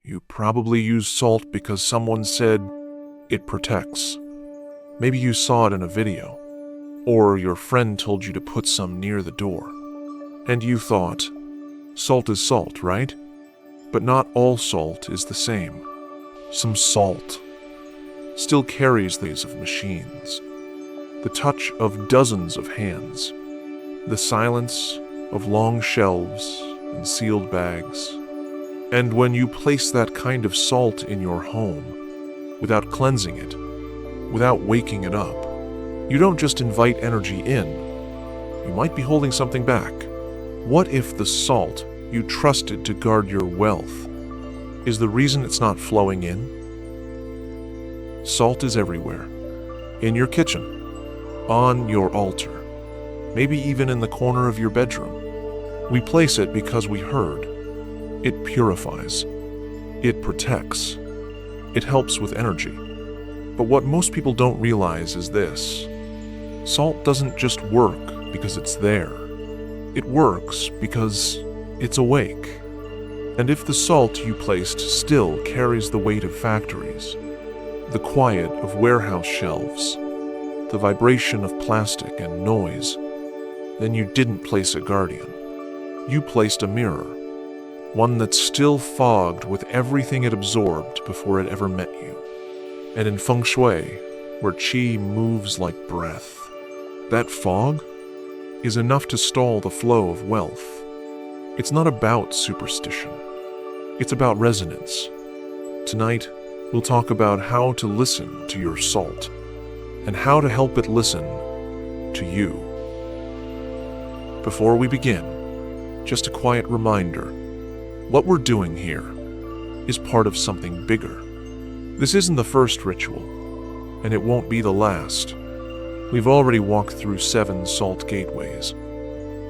You probably use salt because someone said it protects. Maybe you saw it in a video, or your friend told you to put some near the door. And you thought, salt is salt, right? But not all salt is the same. Some salt still carries these of machines, the touch of dozens of hands, the silence of long shelves and sealed bags. And when you place that kind of salt in your home, without cleansing it, without waking it up, you don't just invite energy in, you might be holding something back. What if the salt you trusted to guard your wealth is the reason it's not flowing in? Salt is everywhere. In your kitchen, on your altar, maybe even in the corner of your bedroom. We place it because we heard. It purifies. It protects. It helps with energy. But what most people don't realize is this. Salt doesn't just work because it's there. It works because it's awake. And if the salt you placed still carries the weight of factories, the quiet of warehouse shelves, the vibration of plastic and noise, then you didn't place a guardian. You placed a mirror, one that's still fogged with everything it absorbed before it ever met you. And in Feng Shui, where qi moves like breath, that fog is enough to stall the flow of wealth. It's not about superstition. It's about resonance. Tonight, we'll talk about how to listen to your salt and how to help it listen to you. Before we begin, just a quiet reminder. What we're doing here is part of something bigger. This isn't the first ritual, and it won't be the last. We've already walked through 7 salt gateways,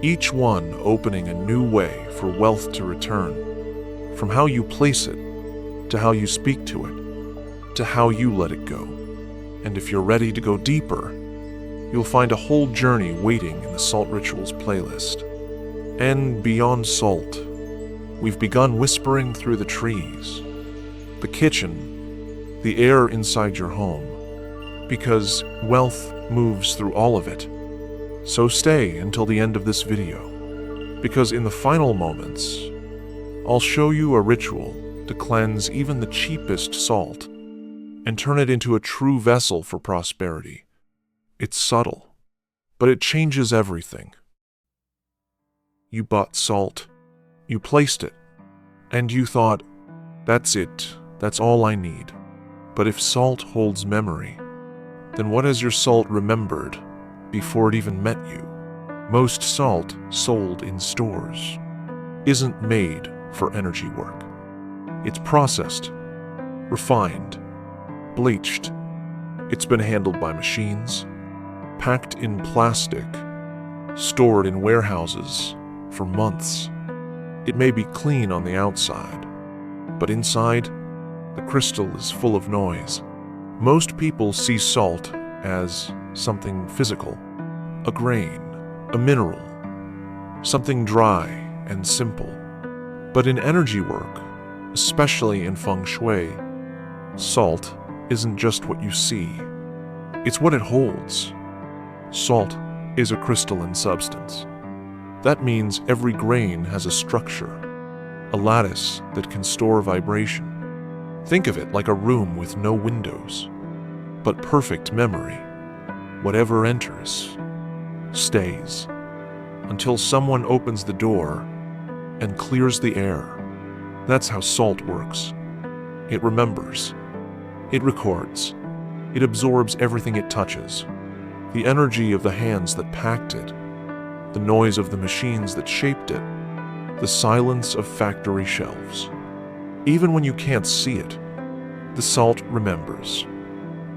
each one opening a new way for wealth to return, from how you place it, to how you speak to it, to how you let it go. And if you're ready to go deeper, you'll find a whole journey waiting in the Salt Rituals playlist. And beyond salt, we've begun whispering through the trees, the kitchen, the air inside your home, because wealth moves through all of it. So stay until the end of this video, because in the final moments, I'll show you a ritual to cleanse even the cheapest salt and turn it into a true vessel for prosperity. It's subtle, but it changes everything. You bought salt, you placed it, and you thought, that's it, that's all I need. But if salt holds memory, then what has your salt remembered before it even met you? Most salt sold in stores isn't made for energy work. It's processed, refined, bleached. It's been handled by machines, packed in plastic, stored in warehouses for months. It may be clean on the outside, but inside, the crystal is full of noise. Most people see salt as something physical, a grain, a mineral, something dry and simple. But in energy work, especially in Feng Shui, salt isn't just what you see, it's what it holds. Salt is a crystalline substance. That means every grain has a structure, a lattice that can store vibration. Think of it like a room with no windows, but perfect memory. Whatever enters, stays, until someone opens the door and clears the air. That's how salt works. It remembers. It records. It absorbs everything it touches. The energy of the hands that packed it, the noise of the machines that shaped it, the silence of factory shelves. Even when you can't see it, the salt remembers.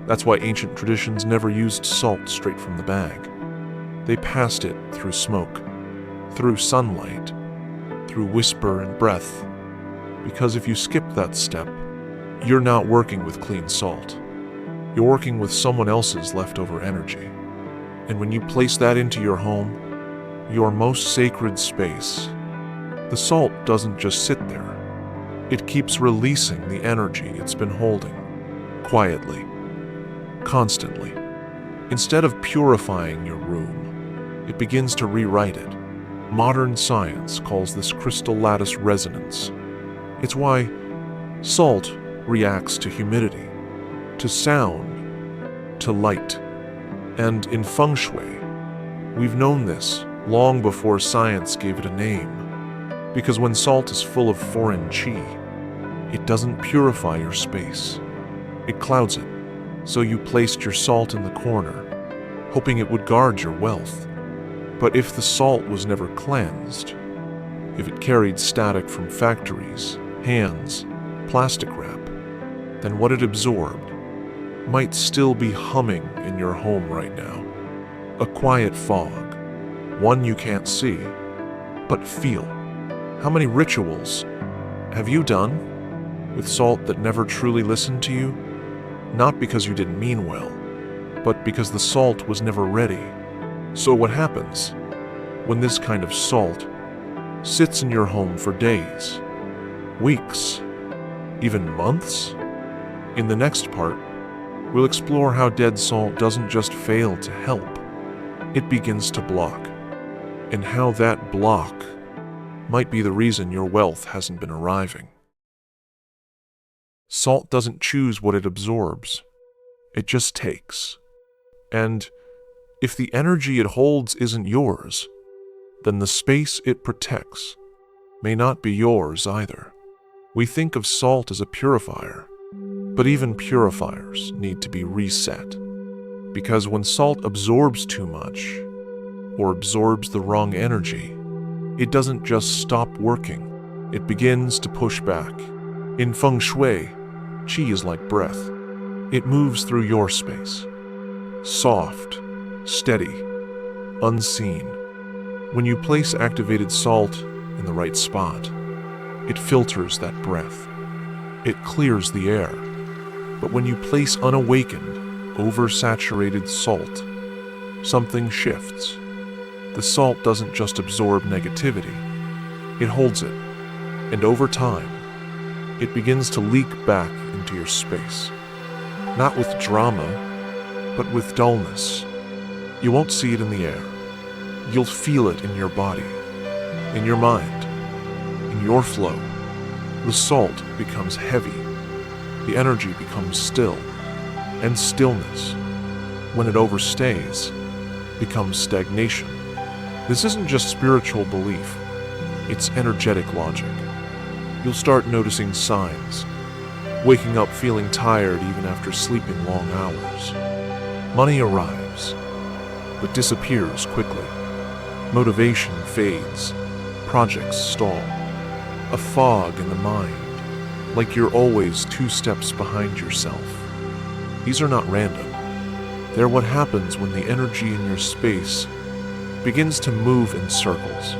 That's why ancient traditions never used salt straight from the bag. They passed it through smoke, through sunlight, through whisper and breath. Because if you skip that step, you're not working with clean salt. You're working with someone else's leftover energy. And when you place that into your home, your most sacred space, the salt doesn't just sit there. It keeps releasing the energy it's been holding, quietly, constantly. Instead of purifying your room, it begins to rewrite it. Modern science calls this crystal lattice resonance. It's why salt reacts to humidity, to sound, to light. And in Feng Shui, we've known this long before science gave it a name. Because when salt is full of foreign qi, it doesn't purify your space. It clouds it. So you placed your salt in the corner, hoping it would guard your wealth. But if the salt was never cleansed, if it carried static from factories, hands, plastic wrap, then what it absorbed might still be humming in your home right now. A quiet fog, one you can't see, but feel. How many rituals have you done with salt that never truly listened to you? Not because you didn't mean well, but because the salt was never ready. So what happens when this kind of salt sits in your home for days, weeks, even months? In the next part, we'll explore how dead salt doesn't just fail to help, it begins to block, and how that block might be the reason your wealth hasn't been arriving. Salt doesn't choose what it absorbs, it just takes. And if the energy it holds isn't yours, then the space it protects may not be yours either. We think of salt as a purifier, but even purifiers need to be reset. Because when salt absorbs too much, or absorbs the wrong energy, it doesn't just stop working, it begins to push back. In Feng Shui, qi is like breath. It moves through your space. Soft, steady, unseen. When you place activated salt in the right spot, it filters that breath. It clears the air. But when you place unawakened, oversaturated salt, something shifts. The salt doesn't just absorb negativity, it holds it. And over time, it begins to leak back into your space. Not with drama, but with dullness. You won't see it in the air. You'll feel it in your body, in your mind, in your flow. The salt becomes heavy. The energy becomes still. And stillness, when it overstays, becomes stagnation. This isn't just spiritual belief, it's energetic logic. You'll start noticing signs, waking up feeling tired even after sleeping long hours. Money arrives, but disappears quickly. Motivation fades, projects stall. A fog in the mind, like you're always 2 steps behind yourself. These are not random. They're what happens when the energy in your space begins to move in circles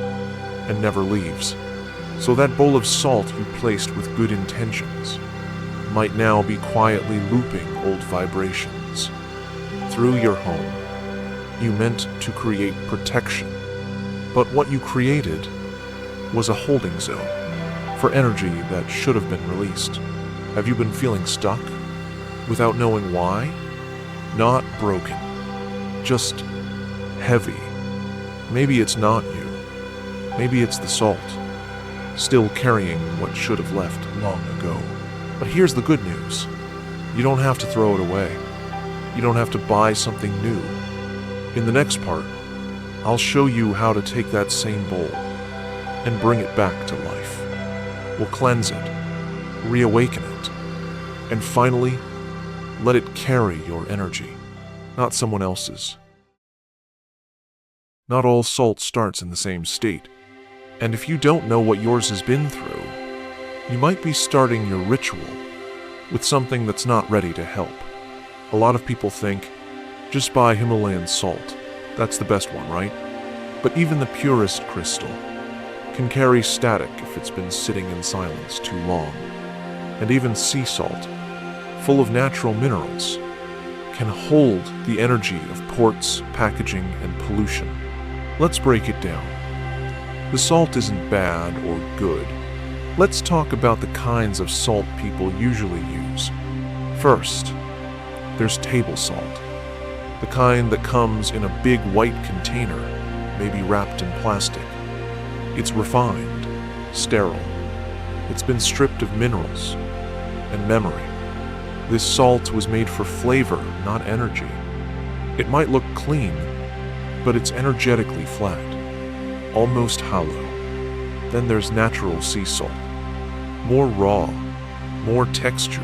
and never leaves. So that bowl of salt you placed with good intentions might now be quietly looping old vibrations through your home. You meant to create protection, but what you created was a holding zone for energy that should have been released. Have you been feeling stuck without knowing why? Not broken, just heavy. Maybe it's not you. Maybe it's the salt, still carrying what should have left long ago. But here's the good news. You don't have to throw it away. You don't have to buy something new. In the next part, I'll show you how to take that same bowl and bring it back to life. We'll cleanse it, reawaken it, and finally, let it carry your energy, not someone else's. Not all salt starts in the same state, and if you don't know what yours has been through, you might be starting your ritual with something that's not ready to help. A lot of people think, just buy Himalayan salt. That's the best one, right? But even the purest crystal can carry static if it's been sitting in silence too long. And even sea salt, full of natural minerals, can hold the energy of ports, packaging, and pollution. Let's break it down. The salt isn't bad or good. Let's talk about the kinds of salt people usually use. First, there's table salt, the kind that comes in a big white container, maybe wrapped in plastic. It's refined, sterile. It's been stripped of minerals and memory. This salt was made for flavor, not energy. It might look clean, but it's energetically flat, almost hollow. Then there's natural sea salt, more raw, more textured.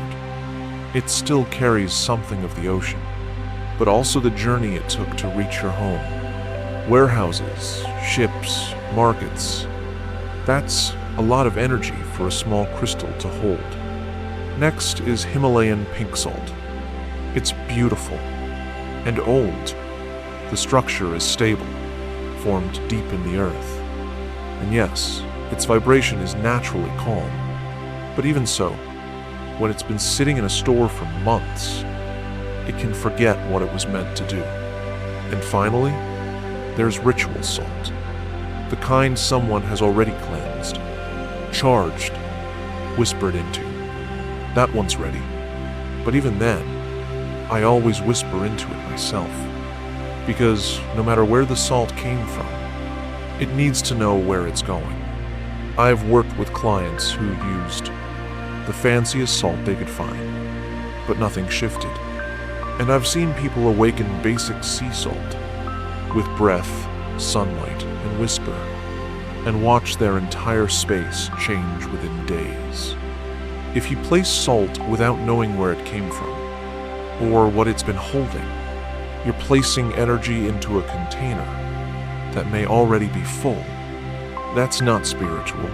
It still carries something of the ocean, but also the journey it took to reach your home. Warehouses, ships, markets. That's a lot of energy for a small crystal to hold. Next is Himalayan pink salt. It's beautiful and old. The structure is stable, formed deep in the earth. And yes, its vibration is naturally calm. But even so, when it's been sitting in a store for months, it can forget what it was meant to do. And finally, there's ritual salt, the kind someone has already cleansed, charged, whispered into. That one's ready. But even then, I always whisper into it myself, because no matter where the salt came from, it needs to know where it's going. I've worked with clients who used the fanciest salt they could find, but nothing shifted. And I've seen people awaken basic sea salt with breath, sunlight, and whisper, and watch their entire space change within days. If you place salt without knowing where it came from, or what it's been holding, you're placing energy into a container that may already be full. That's not spiritual.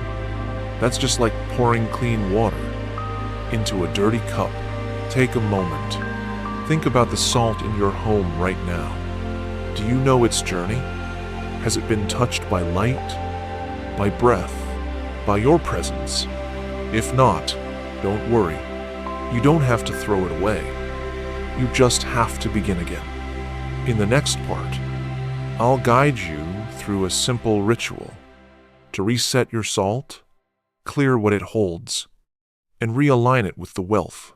That's just like pouring clean water into a dirty cup. Take a moment. Think about the salt in your home right now. Do you know its journey? Has it been touched by light, by breath, by your presence? If not, don't worry. You don't have to throw it away. You just have to begin again. In the next part, I'll guide you through a simple ritual to reset your salt, clear what it holds, and realign it with the wealth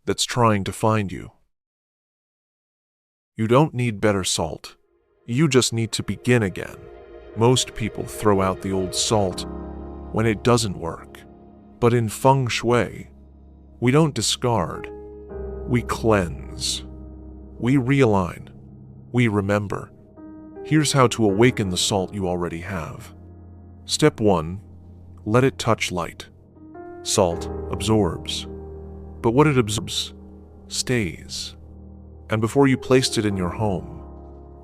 that's trying to find you. You don't need better salt. You just need to begin again. Most people throw out the old salt when it doesn't work. But in Feng Shui, we don't discard. We cleanse. We realign. We remember. Here's how to awaken the salt you already have. Step 1. Let it touch light. Salt absorbs. But what it absorbs stays. And before you placed it in your home,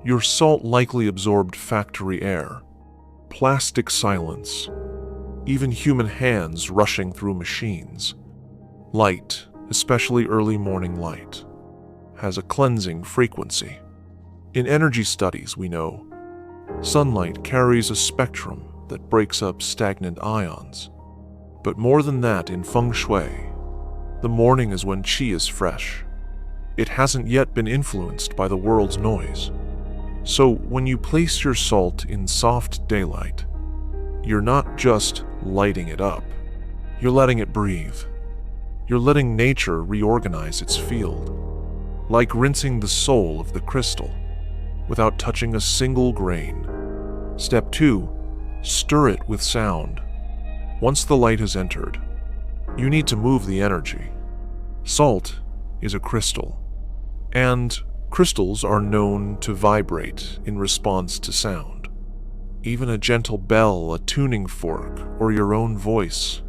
your salt likely absorbed factory air, plastic silence, even human hands rushing through machines. Light, especially early morning light, has a cleansing frequency. In energy studies, we know sunlight carries a spectrum that breaks up stagnant ions. But more than that, in Feng Shui, the morning is when qi is fresh. It hasn't yet been influenced by the world's noise. So when you place your salt in soft daylight, you're not just lighting it up. You're letting it breathe. You're letting nature reorganize its field, like rinsing the soul of the crystal without touching a single grain. Step 2. Stir it with sound. Once the light has entered, you need to move the energy. Salt is a crystal, and crystals are known to vibrate in response to sound. Even a gentle bell, a tuning fork, or your own voice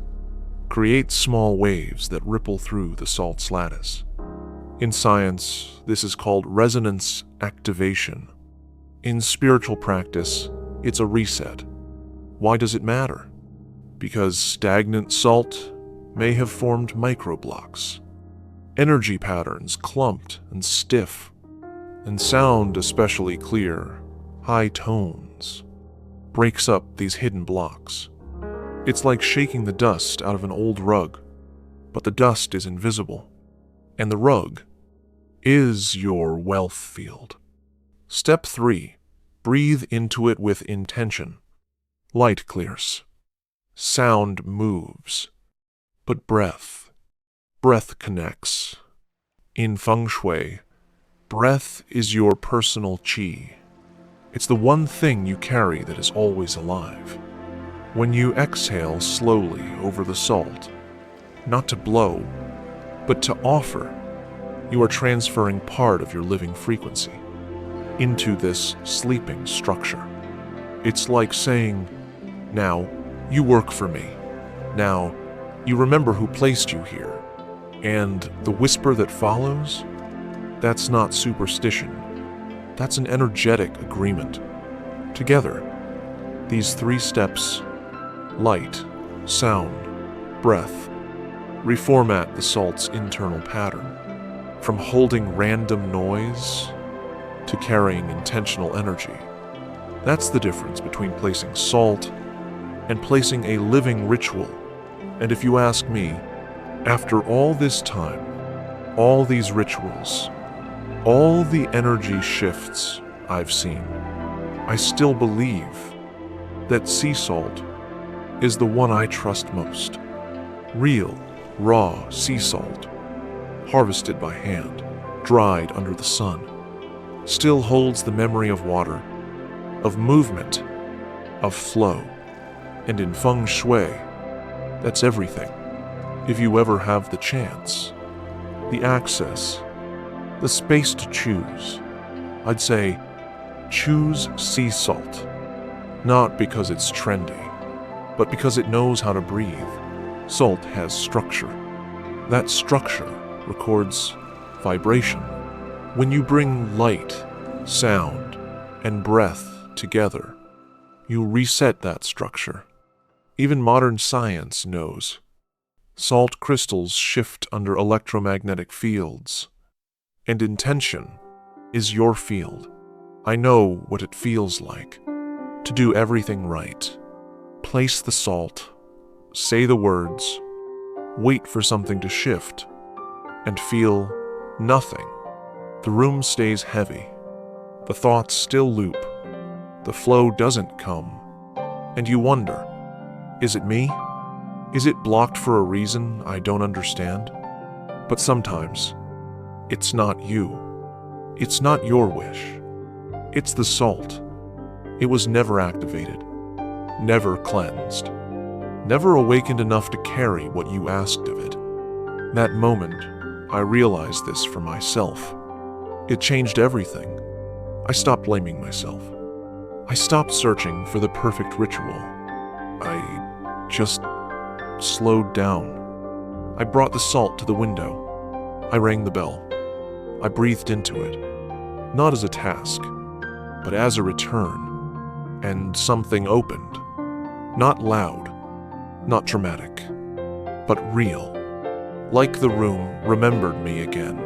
create small waves that ripple through the salt's lattice. In science, this is called resonance activation. In spiritual practice, it's a reset. Why does it matter? Because stagnant salt may have formed microblocks, energy patterns clumped and stiff, and sound, especially clear, high tones, breaks up these hidden blocks. It's like shaking the dust out of an old rug, but the dust is invisible, and the rug is your wealth field. Step 3. Breathe into it with intention. Light clears. Sound moves, but breath connects. In Feng Shui, breath is your personal qi. It's the one thing you carry that is always alive. When you exhale slowly over the salt, not to blow, but to offer, you are transferring part of your living frequency into this sleeping structure. It's like saying, now you work for me. Now you remember who placed you here. And the whisper that follows, that's not superstition. That's an energetic agreement. Together, these 3 steps, light, sound, breath, reformat the salt's internal pattern. From holding random noise to carrying intentional energy. That's the difference between placing salt and placing a living ritual. And if you ask me, after all this time, all these rituals, all the energy shifts I've seen, I still believe that sea salt is the one I trust most. Real, raw sea salt, harvested by hand, dried under the sun, still holds the memory of water, of movement, of flow. And in Feng Shui, that's everything. If you ever have the chance, the access, the space to choose, I'd say choose sea salt. Not because it's trendy, but because it knows how to breathe. Salt has structure. That structure records vibration. When you bring light, sound, and breath together, you reset that structure. Even modern science knows. Salt crystals shift under electromagnetic fields, and intention is your field. I know what it feels like to do everything right. Place the salt, say the words, wait for something to shift, and feel nothing. The room stays heavy. The thoughts still loop. The flow doesn't come. And you wonder, is it me? Is it blocked for a reason I don't understand? But sometimes, it's not you. It's not your wish. It's the salt. It was never activated, never cleansed, never awakened enough to carry what you asked of it. That moment, I realized this for myself. It changed everything. I stopped blaming myself. I stopped searching for the perfect ritual. I just slowed down. I brought the salt to the window. I rang the bell. I breathed into it, not as a task, but as a return. And something opened. Not loud, not dramatic, but real. Like the room remembered me again.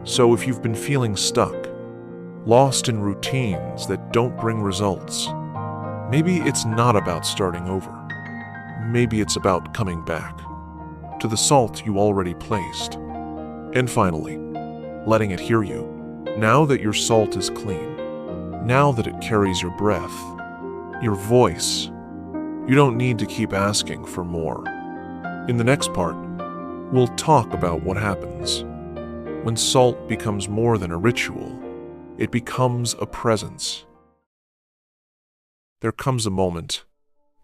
So if you've been feeling stuck, lost in routines that don't bring results, maybe it's not about starting over. Maybe it's about coming back to the salt you already placed. And finally, letting it hear you. Now that your salt is clean, now that it carries your breath, your voice, you don't need to keep asking for more. In the next part, we'll talk about what happens when salt becomes more than a ritual. It becomes a presence. There comes a moment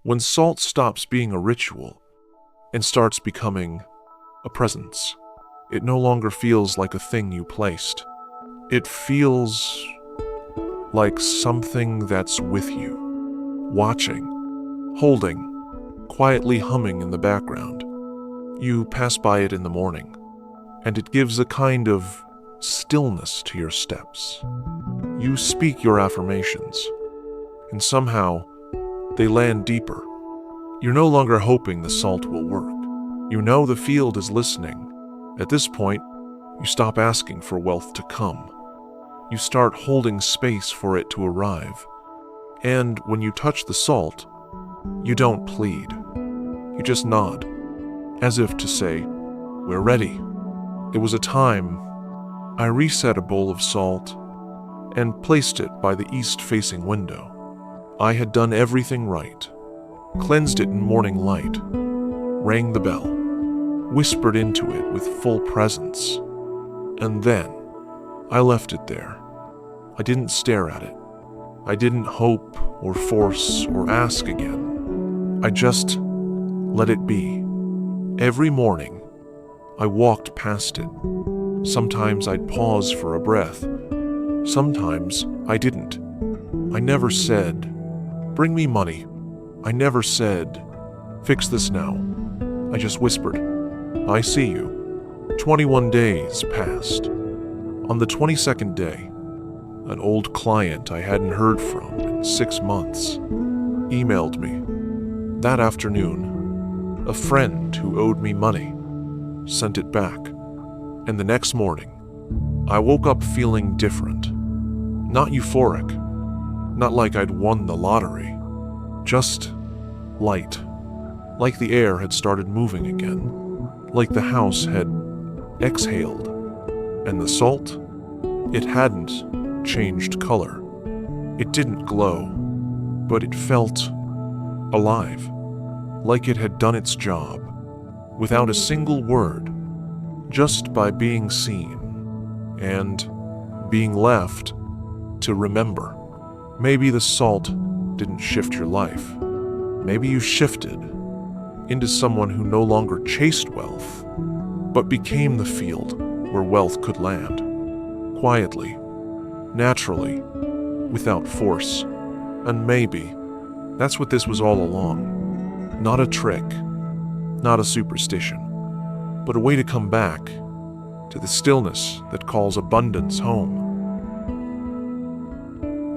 when salt stops being a ritual and starts becoming a presence. It no longer feels like a thing you placed. It feels like something that's with you, watching, holding, quietly humming in the background. You pass by it in the morning, and it gives a kind of stillness to your steps. You speak your affirmations, and somehow they land deeper. You're no longer hoping the salt will work. You know the field is listening. At this point, you stop asking for wealth to come. You start holding space for it to arrive. And when you touch the salt, you don't plead. You just nod, as if to say, "We're ready." It was a time I reset a bowl of salt and placed it by the east-facing window. I had done everything right. cleansed it in morning light, rang the bell, whispered into it with full presence, and then I left it there. I didn't stare at it. I didn't hope or force or ask again. I just let it be. Every morning, I walked past it. Sometimes I'd pause for a breath. Sometimes I didn't. I never said, "Bring me money." I never said, "Fix this now." I just whispered, "I see you." 21 days passed. On the 22nd day, an old client I hadn't heard from in 6 months emailed me. That afternoon, a friend who owed me money sent it back. And the next morning, I woke up feeling different. Not euphoric, not like I'd won the lottery, just light. Like the air had started moving again, like the house had exhaled. And the salt? It hadn't changed color. It didn't glow, but it felt alive, like it had done its job, without a single word, just by being seen and being left to remember. Maybe the salt didn't shift your life. Maybe you shifted into someone who no longer chased wealth, but became the field where wealth could land, quietly, naturally, without force. And maybe that's what this was all along. Not a trick, not a superstition, but a way to come back to the stillness that calls abundance home.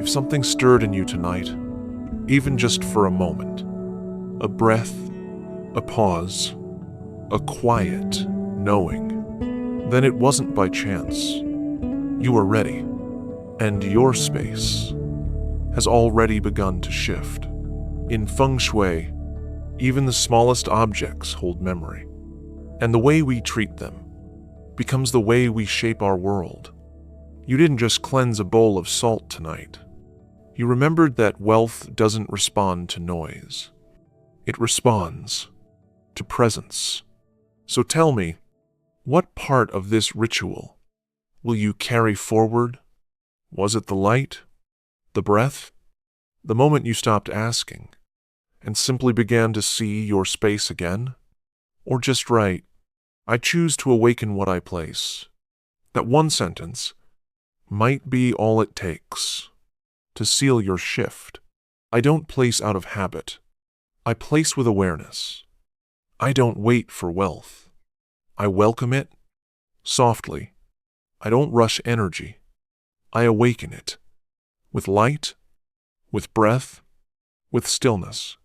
If something stirred in you tonight, even just for a moment, a breath, a pause, a quiet knowing, then it wasn't by chance. You were ready, and your space has already begun to shift. In Feng Shui, even the smallest objects hold memory, and the way we treat them becomes the way we shape our world. You didn't just cleanse a bowl of salt tonight. You remembered that wealth doesn't respond to noise. It responds to presence. So tell me, what part of this ritual will you carry forward? Was it the light, the breath, the moment you stopped asking and simply began to see your space again? Or just write, "I choose to awaken what I place." That one sentence might be all it takes to seal your shift. I don't place out of habit. I place with awareness. I don't wait for wealth. I welcome it softly. I don't rush energy. I awaken it with light, with breath, with stillness.